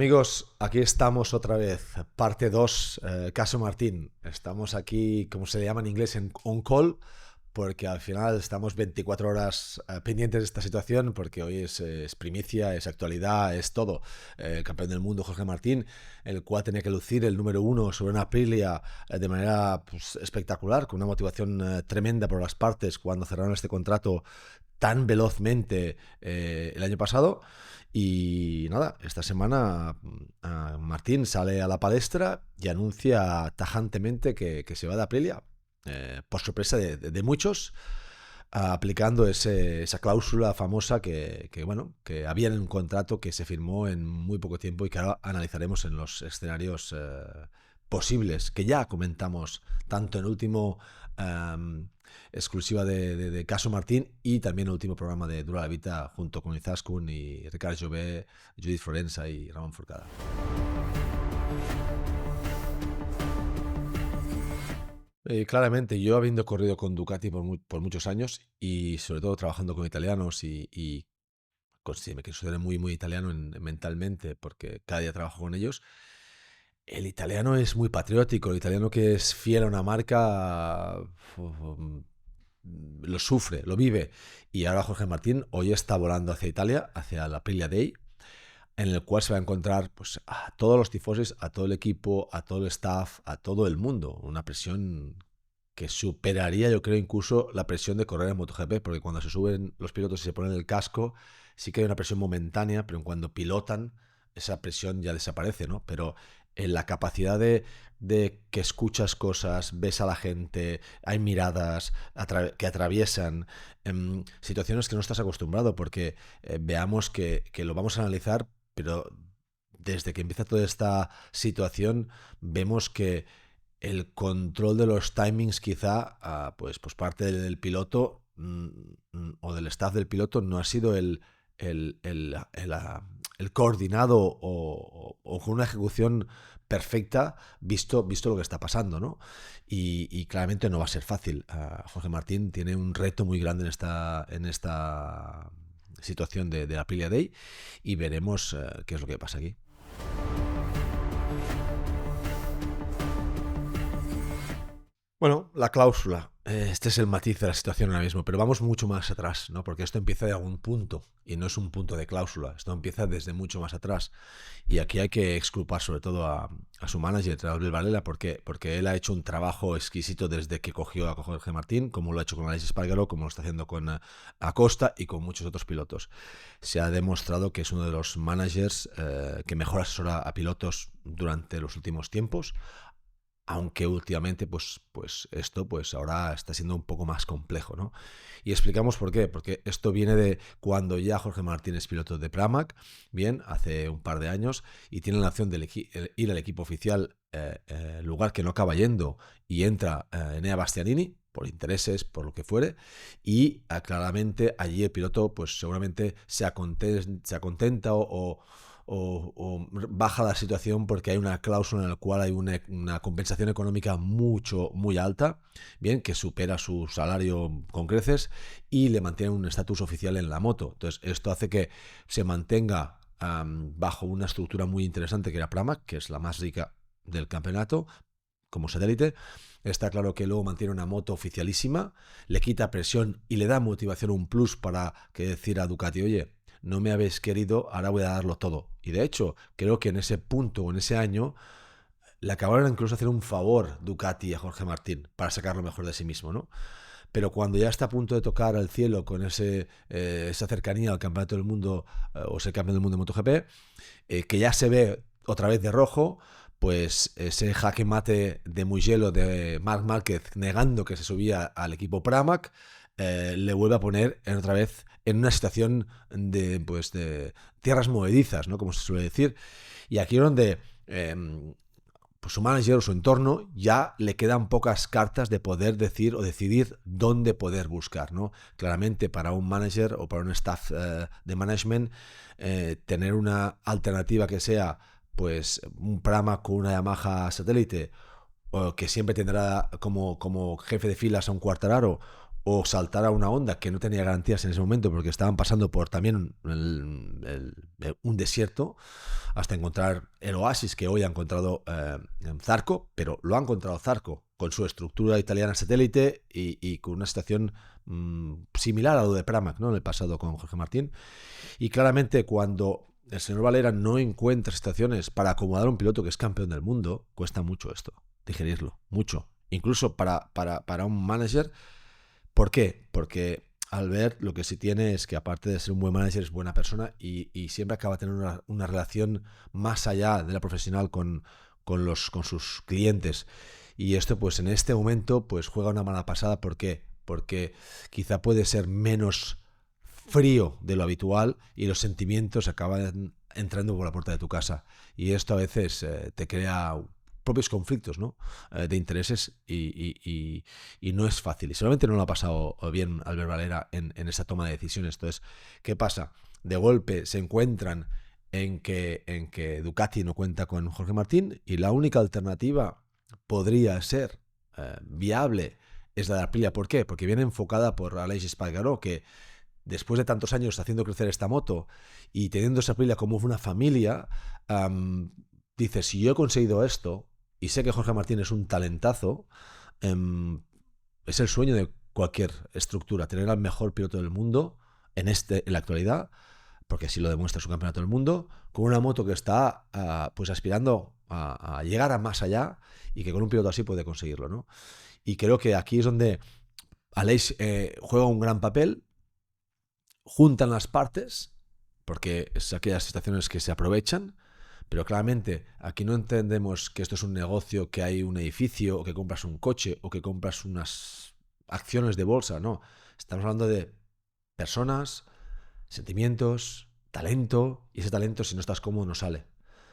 Amigos, aquí estamos otra vez, parte 2, caso Martín. Estamos aquí, como se le llama en inglés, en on call, porque al final estamos 24 horas pendientes de esta situación, porque hoy es primicia, es actualidad, es todo. El campeón del mundo, Jorge Martín, el cual tenía que lucir el número uno sobre una Aprilia de manera pues, espectacular, con una motivación tremenda por las partes cuando cerraron este contrato tan velozmente el año pasado. Y nada, esta semana Martín sale a la palestra y anuncia tajantemente que se va de Aprilia, por sorpresa de muchos, aplicando esa cláusula famosa bueno, que había en un contrato que se firmó en muy poco tiempo y que ahora analizaremos en los escenarios posibles, que ya comentamos tanto en el último exclusiva de Caso Martín y también el último programa de Dura la Vita junto con Izaskun y Ricard Jové, Judith Florensa y Ramón Forcada. Claramente, yo habiendo corrido con Ducati por muchos años y sobre todo trabajando con italianos y me considero muy italiano mentalmente porque cada día trabajo con ellos. El italiano es muy patriótico, el italiano que es fiel a una marca lo sufre, lo vive. Y ahora Jorge Martín hoy está volando hacia Italia, hacia la Aprilia Day, en el cual se va a encontrar pues, a todos los tifosis, a todo el equipo, a todo el staff, a todo el mundo. Una presión que superaría, yo creo, incluso la presión de correr en MotoGP, porque cuando se suben los pilotos y se ponen el casco, sí que hay una presión momentánea, pero cuando pilotan, esa presión ya desaparece, ¿no? Pero en la capacidad de que escuchas cosas, ves a la gente, hay miradas que atraviesan situaciones que no estás acostumbrado, porque veamos que lo vamos a analizar, pero desde que empieza toda esta situación vemos que el control de los timings quizá pues parte del piloto o del staff del piloto no ha sido el coordinado o con una ejecución perfecta visto lo que está pasando, ¿no? Y claramente no va a ser fácil. Jorge Martín tiene un reto muy grande en esta situación de la Aprilia Day y veremos qué es lo que pasa aquí. Bueno, la cláusula. Este es el matiz de la situación ahora mismo, pero vamos mucho más atrás, ¿no? Porque esto empieza de algún punto y no es un punto de cláusula. Esto empieza desde mucho más atrás. Y aquí hay que exculpar sobre todo a su manager, Albert Varela, porque él ha hecho un trabajo exquisito desde que cogió a Jorge Martín, como lo ha hecho con Aleix Espargaró, como lo está haciendo con Acosta y con muchos otros pilotos. Se ha demostrado que es uno de los managers que mejor asesora a pilotos durante los últimos tiempos. Aunque últimamente pues esto pues ahora está siendo un poco más complejo, ¿no? Y explicamos por qué, porque esto viene de cuando ya Jorge Martín es piloto de Pramac, bien, hace un par de años, y tiene la opción de ir al equipo oficial, lugar que no acaba yendo, y entra Enea Bastianini, por intereses, por lo que fuere, y claramente allí el piloto pues seguramente se acontenta o baja la situación porque hay una cláusula en la cual hay una compensación económica muy alta, bien, que supera su salario con creces y le mantiene un estatus oficial en la moto. Entonces esto hace que se mantenga bajo una estructura muy interesante que era Pramac, que es la más rica del campeonato como satélite. Está claro que luego mantiene una moto oficialísima, le quita presión y le da motivación, un plus para que decir a Ducati, oye, no me habéis querido, ahora voy a darlo todo. Y de hecho, creo que en ese punto o en ese año le acabaron incluso hacer un favor Ducati a Jorge Martín para sacar lo mejor de sí mismo, ¿no? Pero cuando ya está a punto de tocar al cielo con esa cercanía al campeonato del mundo o ser campeón del mundo de MotoGP, que ya se ve otra vez de rojo, pues ese jaque mate de Mugello de Marc Márquez negando que se subía al equipo Pramac, le vuelve a poner otra vez en una situación de tierras movedizas, ¿no? Como se suele decir. Y aquí es donde pues su manager o su entorno ya le quedan pocas cartas de poder decir o decidir dónde poder buscar, ¿no? Claramente para un manager o para un staff de management, tener una alternativa que sea pues un Pramac con una Yamaha satélite, o que siempre tendrá como jefe de filas a un Quartararo, o saltar a una onda que no tenía garantías en ese momento porque estaban pasando por también un desierto hasta encontrar el oasis que hoy ha encontrado en Zarco, pero lo ha encontrado Zarco con su estructura italiana satélite y con una situación similar a lo de Pramac, ¿no? En el pasado con Jorge Martín. Y claramente cuando el señor Valera no encuentra situaciones para acomodar a un piloto que es campeón del mundo, cuesta mucho esto, digerirlo, mucho. Incluso para un manager. ¿Por qué? Porque Albert lo que sí tiene es que aparte de ser un buen manager es buena persona y siempre acaba teniendo una relación más allá de la profesional con sus clientes. Y esto pues en este momento pues juega una mala pasada. ¿Por qué? Porque quizá puede ser menos frío de lo habitual y los sentimientos acaban entrando por la puerta de tu casa. Y esto a veces te crea propios conflictos, ¿no? De intereses y no es fácil. Y solamente no lo ha pasado bien Albert Valera en esa toma de decisiones. Entonces, ¿qué pasa? De golpe se encuentran en que Ducati no cuenta con Jorge Martín y la única alternativa podría ser viable es la de Aprilia. ¿Por qué? Porque viene enfocada por Aleix Espargaró, que después de tantos años haciendo crecer esta moto y teniendo esa Aprilia como una familia, dice, si yo he conseguido esto y sé que Jorge Martín es un talentazo, es el sueño de cualquier estructura, tener al mejor piloto del mundo en la actualidad, porque así lo demuestra su campeonato del mundo, con una moto que está pues aspirando a llegar a más allá y que con un piloto así puede conseguirlo, ¿no? Y creo que aquí es donde Aleix juega un gran papel, juntan las partes, porque es aquellas situaciones que se aprovechan, pero claramente aquí no entendemos que esto es un negocio, que hay un edificio, o que compras un coche, o que compras unas acciones de bolsa, no. Estamos hablando de personas, sentimientos, talento, y ese talento si no estás cómodo no sale.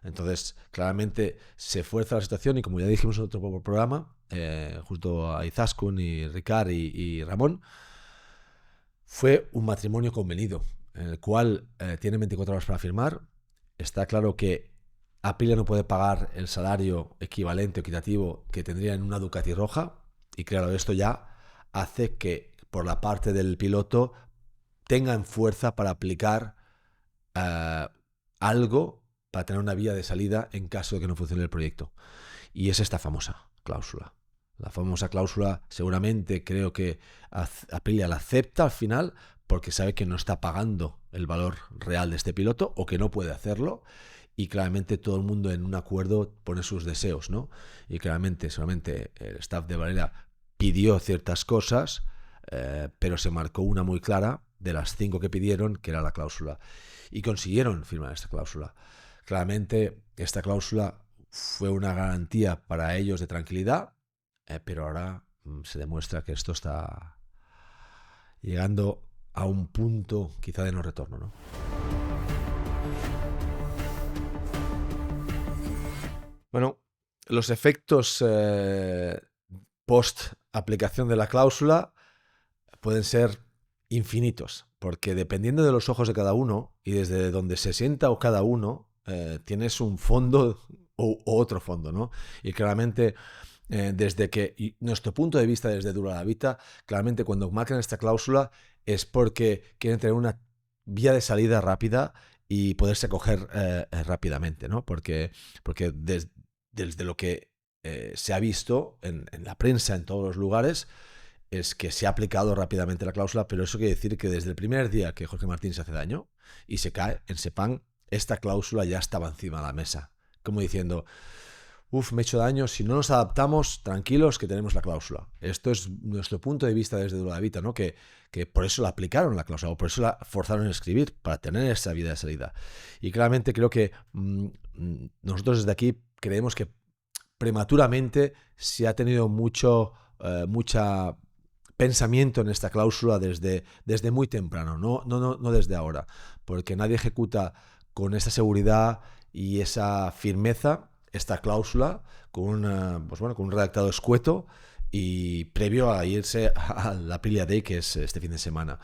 Entonces, claramente se fuerza la situación y como ya dijimos en otro programa, junto a Izaskun y Ricard y Ramón, fue un matrimonio convenido, en el cual tienen 24 horas para firmar. Está claro que Aprilia no puede pagar el salario equivalente o equitativo que tendría en una Ducati roja, y claro, esto ya hace que por la parte del piloto tengan fuerza para aplicar algo para tener una vía de salida en caso de que no funcione el proyecto. Y es esta famosa cláusula. La famosa cláusula seguramente creo que Aprilia la acepta al final porque sabe que no está pagando el valor real de este piloto o que no puede hacerlo, y claramente todo el mundo en un acuerdo pone sus deseos, ¿no? Y claramente solamente el staff de Valera pidió ciertas cosas, pero se marcó una muy clara de las 5 que pidieron, que era la cláusula, y consiguieron firmar esta cláusula. Claramente esta cláusula fue una garantía para ellos de tranquilidad, pero ahora se demuestra que esto está llegando a un punto quizá de no retorno, ¿no? Bueno, los efectos post aplicación de la cláusula pueden ser infinitos, porque dependiendo de los ojos de cada uno y desde donde se sienta o cada uno, tienes un fondo o otro fondo, ¿no? Y claramente desde que y nuestro punto de vista desde Dura la Vita, claramente cuando marcan esta cláusula es porque quieren tener una vía de salida rápida y poderse acoger rápidamente, ¿no? Porque desde lo que se ha visto en la prensa, en todos los lugares, es que se ha aplicado rápidamente la cláusula, pero eso quiere decir que desde el primer día que Jorge Martín se hace daño y se cae en Sepang, esta cláusula ya estaba encima de la mesa, como diciendo, me he hecho daño, si no nos adaptamos, tranquilos que tenemos la cláusula. Esto es nuestro punto de vista desde Dura la Vita, ¿no? Que por eso la aplicaron la cláusula, o por eso la forzaron a escribir, para tener esa vida de salida. Y claramente creo que nosotros desde aquí creemos que prematuramente se ha tenido mucha pensamiento en esta cláusula desde muy temprano, no desde ahora, porque nadie ejecuta con esta seguridad y esa firmeza esta cláusula con un redactado escueto y previo a irse a la Aprilia Day, que es este fin de semana.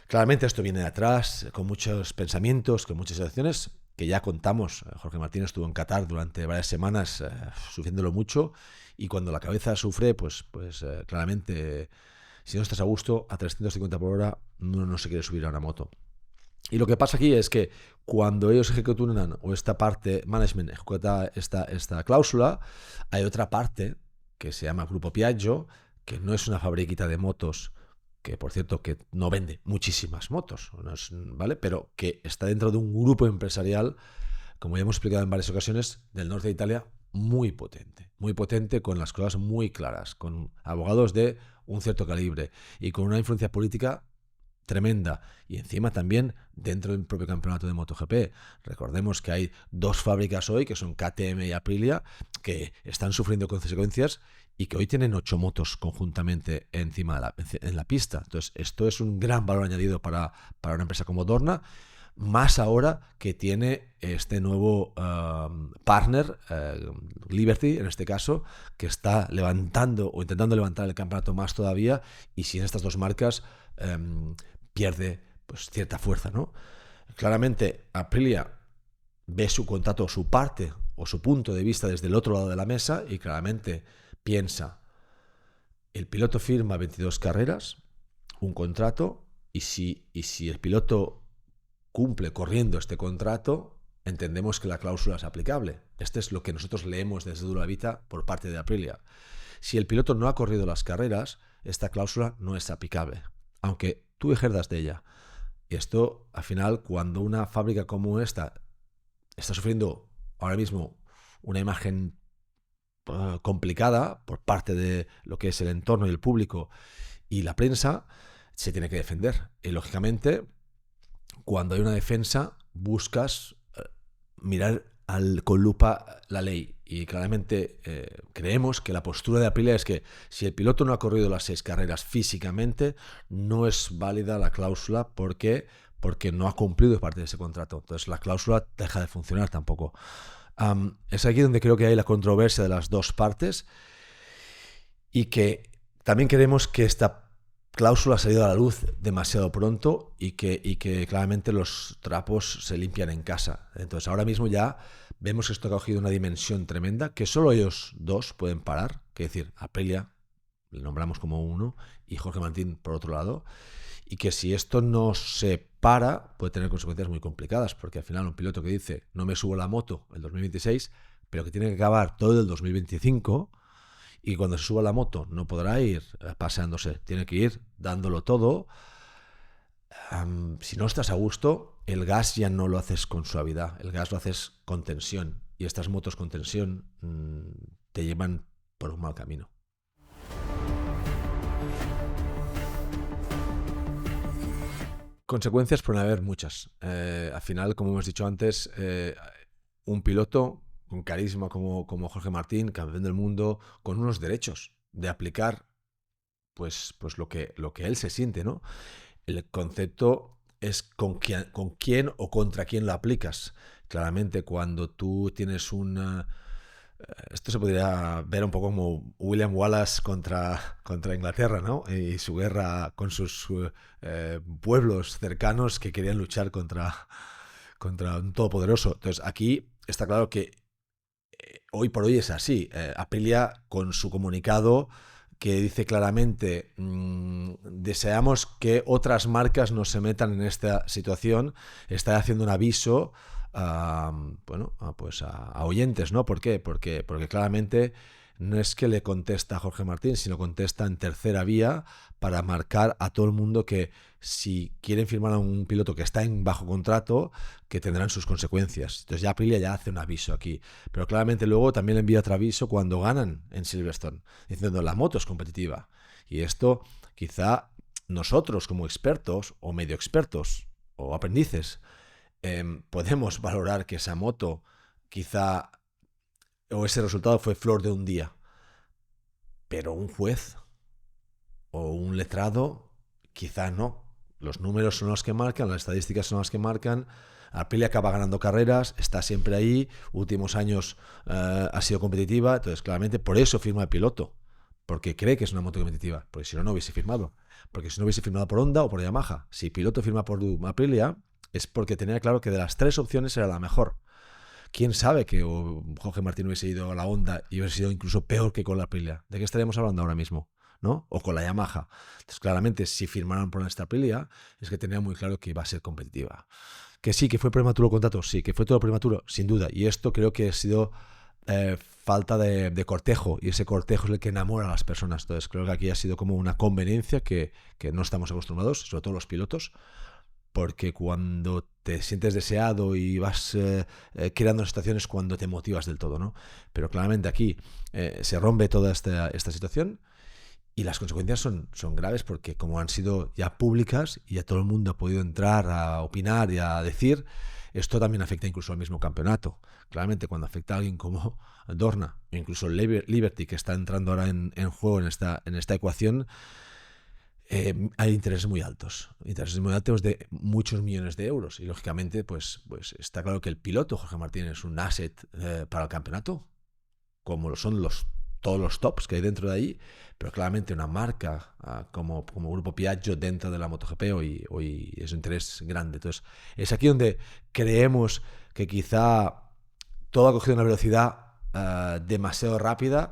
Claramente esto viene de atrás, con muchos pensamientos, con muchas situaciones que ya contamos. Jorge Martín estuvo en Qatar durante varias semanas sufriéndolo mucho, y cuando la cabeza sufre, pues claramente Si no estás a gusto, a 350 por hora, uno no se quiere subir a una moto. Y lo que pasa aquí es que cuando ellos ejecutan o esta parte, management, ejecuta esta cláusula, hay otra parte que se llama Grupo Piaggio, que no es una fabriquita de motos, que por cierto que no vende muchísimas motos, no es, ¿vale? Pero que está dentro de un grupo empresarial, como ya hemos explicado en varias ocasiones, del norte de Italia, muy potente, con las cosas muy claras, con abogados de un cierto calibre y con una influencia política tremenda. Y encima también dentro del propio campeonato de MotoGP. Recordemos que hay dos fábricas hoy, que son KTM y Aprilia, que están sufriendo consecuencias y que hoy tienen 8 motos conjuntamente encima en la pista. Entonces, esto es un gran valor añadido para una empresa como Dorna, más ahora que tiene este nuevo partner, Liberty en este caso, que está levantando o intentando levantar el campeonato más todavía, y sin estas dos marcas pierde pues cierta fuerza, ¿no? Claramente Aprilia ve su contrato, su parte o su punto de vista desde el otro lado de la mesa y claramente piensa, el piloto firma 22 carreras, un contrato, y si el piloto cumple corriendo este contrato, entendemos que la cláusula es aplicable. Este es lo que nosotros leemos desde Dura Vita por parte de Aprilia. Si el piloto no ha corrido las carreras, esta cláusula no es aplicable, aunque tú ejerdas de ella. Y esto, al final, cuando una fábrica como esta está sufriendo ahora mismo una imagen complicada por parte de lo que es el entorno y el público y la prensa, se tiene que defender. Y lógicamente, cuando hay una defensa, buscas mirar con lupa la ley. Y claramente creemos que la postura de Aprilia es que si el piloto no ha corrido las 6 carreras físicamente, no es válida la cláusula porque no ha cumplido parte de ese contrato. Entonces la cláusula deja de funcionar tampoco. Es aquí donde creo que hay la controversia de las dos partes, y que también queremos que esta cláusula ha salido a la luz demasiado pronto y que claramente los trapos se limpian en casa. Entonces ahora mismo ya vemos que esto ha cogido una dimensión tremenda que solo ellos dos pueden parar, que es decir, Aprilia, le nombramos como uno, y Jorge Martín por otro lado, y que si esto no se para puede tener consecuencias muy complicadas, porque al final un piloto que dice no me subo a la moto el 2026, pero que tiene que acabar todo el 2025, y cuando se suba a la moto no podrá ir paseándose, tiene que ir dándolo todo. Si no estás a gusto, el gas ya no lo haces con suavidad, el gas lo haces con tensión, y estas motos con tensión te llevan por un mal camino. Consecuencias pueden haber muchas. Al final, como hemos dicho antes, un piloto con carisma como Jorge Martín, campeón del mundo, con unos derechos de aplicar pues lo que él se siente, ¿no? El concepto es con quién o contra quién lo aplicas. Claramente, cuando tú tienes esto se podría ver un poco como William Wallace contra Inglaterra, ¿no? Y su guerra con sus pueblos cercanos que querían luchar contra un todopoderoso. Entonces, aquí está claro que hoy por hoy es así. Aprilia, con su comunicado, que dice claramente deseamos que otras marcas no se metan en esta situación, está haciendo un aviso pues a oyentes, ¿no? ¿Por qué? Porque claramente no es que le contesta a Jorge Martín, sino contesta en tercera vía para marcar a todo el mundo que si quieren firmar a un piloto que está bajo contrato, que tendrán sus consecuencias. Entonces ya Aprilia ya hace un aviso aquí. Pero claramente luego también le envía otro aviso cuando ganan en Silverstone, diciendo la moto es competitiva. Y esto quizá nosotros como expertos o medio expertos o aprendices podemos valorar que esa moto quizá o ese resultado fue flor de un día, pero un juez o un letrado quizá no. Los números son los que marcan, las estadísticas son las que marcan. Aprilia acaba ganando carreras, está siempre ahí, últimos años ha sido competitiva, entonces claramente por eso firma el piloto, porque cree que es una moto competitiva, porque si no, no hubiese firmado, porque si no hubiese firmado por Honda o por Yamaha. Si el piloto firma por Aprilia es porque tenía claro que de las 3 opciones era la mejor. ¿Quién sabe que Jorge Martín hubiese ido a la Honda y hubiese sido incluso peor que con la Aprilia? ¿De qué estaríamos hablando ahora mismo? ¿no? O con la Yamaha. Entonces, claramente, si firmaron por esta Aprilia, es que tenía muy claro que iba a ser competitiva. Que sí, que fue prematuro el contrato, sí, que fue todo prematuro, sin duda. Y esto creo que ha sido falta de cortejo, y ese cortejo es el que enamora a las personas. Entonces, creo que aquí ha sido como una conveniencia que no estamos acostumbrados, sobre todo los pilotos, porque cuando te sientes deseado y vas creando situaciones cuando te motivas del todo, ¿no? Pero claramente aquí se rompe toda esta situación y las consecuencias son graves porque como han sido ya públicas y ya todo el mundo ha podido entrar a opinar y a decir, esto también afecta incluso al mismo campeonato. Claramente cuando afecta a alguien como Dorna o incluso Liberty, que está entrando ahora en juego en esta ecuación, hay intereses muy altos de muchos millones de euros y lógicamente pues está claro que el piloto Jorge Martín es un asset para el campeonato, como lo son todos los tops que hay dentro de ahí, pero claramente una marca como Grupo Piaggio dentro de la MotoGP hoy es un interés grande. Entonces es aquí donde creemos que quizá todo ha cogido una velocidad demasiado rápida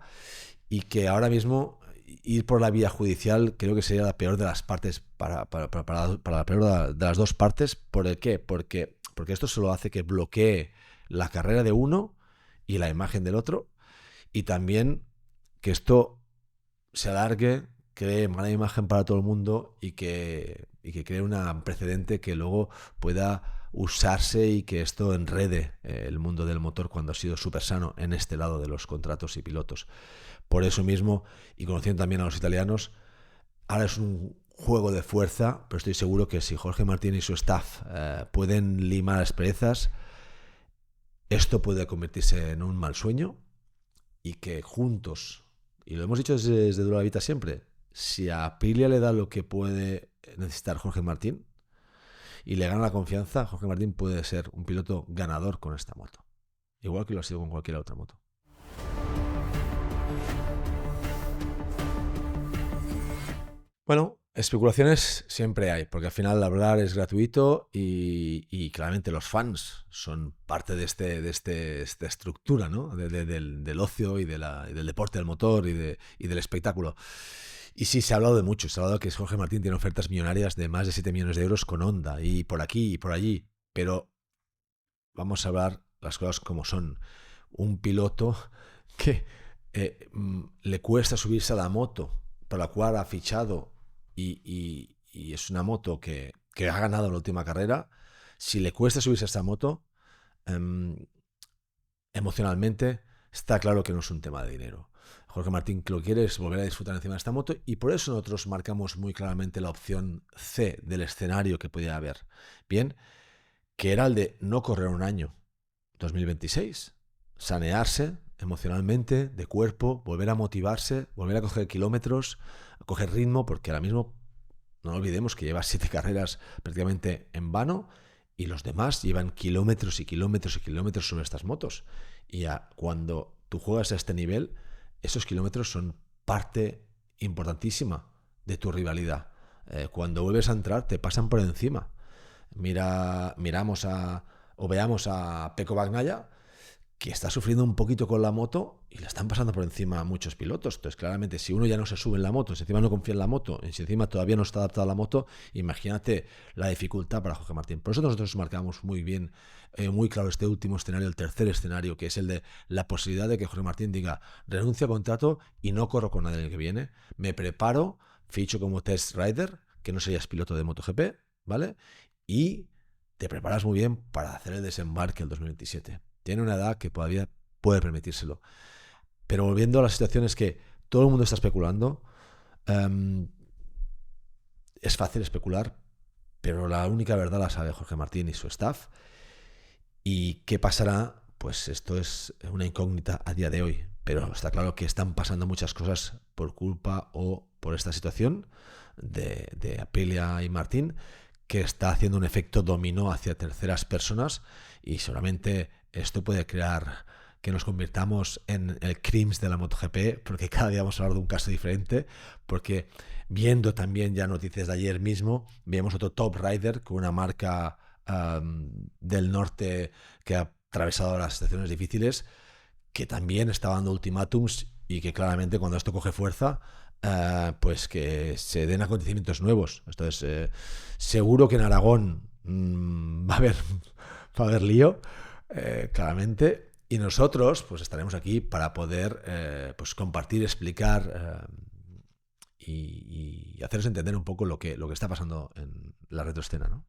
y que ahora mismo ir por la vía judicial creo que sería la peor de las partes para la peor de las dos partes. ¿Por el qué? Porque esto solo hace que bloquee la carrera de uno y la imagen del otro, y también que esto se alargue, cree mala imagen para todo el mundo y que cree un precedente que luego pueda usarse y que esto enrede el mundo del motor cuando ha sido súper sano en este lado de los contratos y pilotos. Por eso mismo, y conociendo también a los italianos, ahora es un juego de fuerza, pero estoy seguro que si Jorge Martín y su staff pueden limar asperezas, esto puede convertirse en un mal sueño y que juntos, y lo hemos dicho desde Dura la Vita siempre, si a Aprilia le da lo que puede necesitar Jorge Martín y le gana la confianza, Jorge Martín puede ser un piloto ganador con esta moto, igual que lo ha sido con cualquier otra moto. Bueno, especulaciones siempre hay, porque al final hablar es gratuito y claramente los fans son parte de esta estructura, ¿no? Del ocio y del deporte del motor y del espectáculo. Y sí, se ha hablado de mucho. Se ha hablado que Jorge Martín tiene ofertas millonarias de más de 7 millones de euros con Honda y por aquí y por allí. Pero vamos a hablar las cosas como son. Un piloto que le cuesta subirse a la moto por la cual ha fichado y es una moto que ha ganado la última carrera. Si le cuesta subirse a esta moto, emocionalmente está claro que no es un tema de dinero. Jorge Martín lo que quiere es volver a disfrutar encima de esta moto y por eso nosotros marcamos muy claramente la opción C del escenario que podía haber. Bien, que era el de no correr un año, 2026, sanearse emocionalmente, de cuerpo, volver a motivarse, volver a coger kilómetros, a coger ritmo, porque ahora mismo no olvidemos que lleva 7 carreras prácticamente en vano y los demás llevan kilómetros y kilómetros y kilómetros sobre estas motos. Y cuando tú juegas a este nivel, esos kilómetros son parte importantísima de tu rivalidad. Cuando vuelves a entrar, te pasan por encima. Veamos a Pecco Bagnaia, que está sufriendo un poquito con la moto y le están pasando por encima a muchos pilotos. Entonces, claramente, si uno ya no se sube en la moto, si encima no confía en la moto, si encima todavía no está adaptado a la moto, imagínate la dificultad para Jorge Martín. Por eso nosotros marcamos muy bien, muy claro este último escenario, el tercer escenario, que es el de la posibilidad de que Jorge Martín diga, renuncio a contrato y no corro con nadie el que viene, me preparo, ficho como test rider, que no serías piloto de MotoGP, ¿vale? Y te preparas muy bien para hacer el desembarque el 2027. Tiene una edad que todavía puede permitírselo. Pero volviendo a las situaciones que todo el mundo está especulando, es fácil especular, pero la única verdad la sabe Jorge Martín y su staff. ¿Y qué pasará? Pues esto es una incógnita a día de hoy. Pero está claro que están pasando muchas cosas por culpa o por esta situación de Aprilia y Martín, que está haciendo un efecto dominó hacia terceras personas y seguramente esto puede crear que nos convirtamos en el Crims de la MotoGP, porque cada día vamos a hablar de un caso diferente, porque viendo también ya noticias de ayer mismo, veíamos otro top rider con una marca del norte que ha atravesado las situaciones difíciles, que también está dando ultimátums y que claramente cuando esto coge fuerza pues que se den acontecimientos nuevos. Entonces, seguro que en Aragón va a haber lío, claramente. Y nosotros, pues estaremos aquí para poder pues compartir, explicar y haceros entender un poco lo que está pasando en la retroescena, ¿no?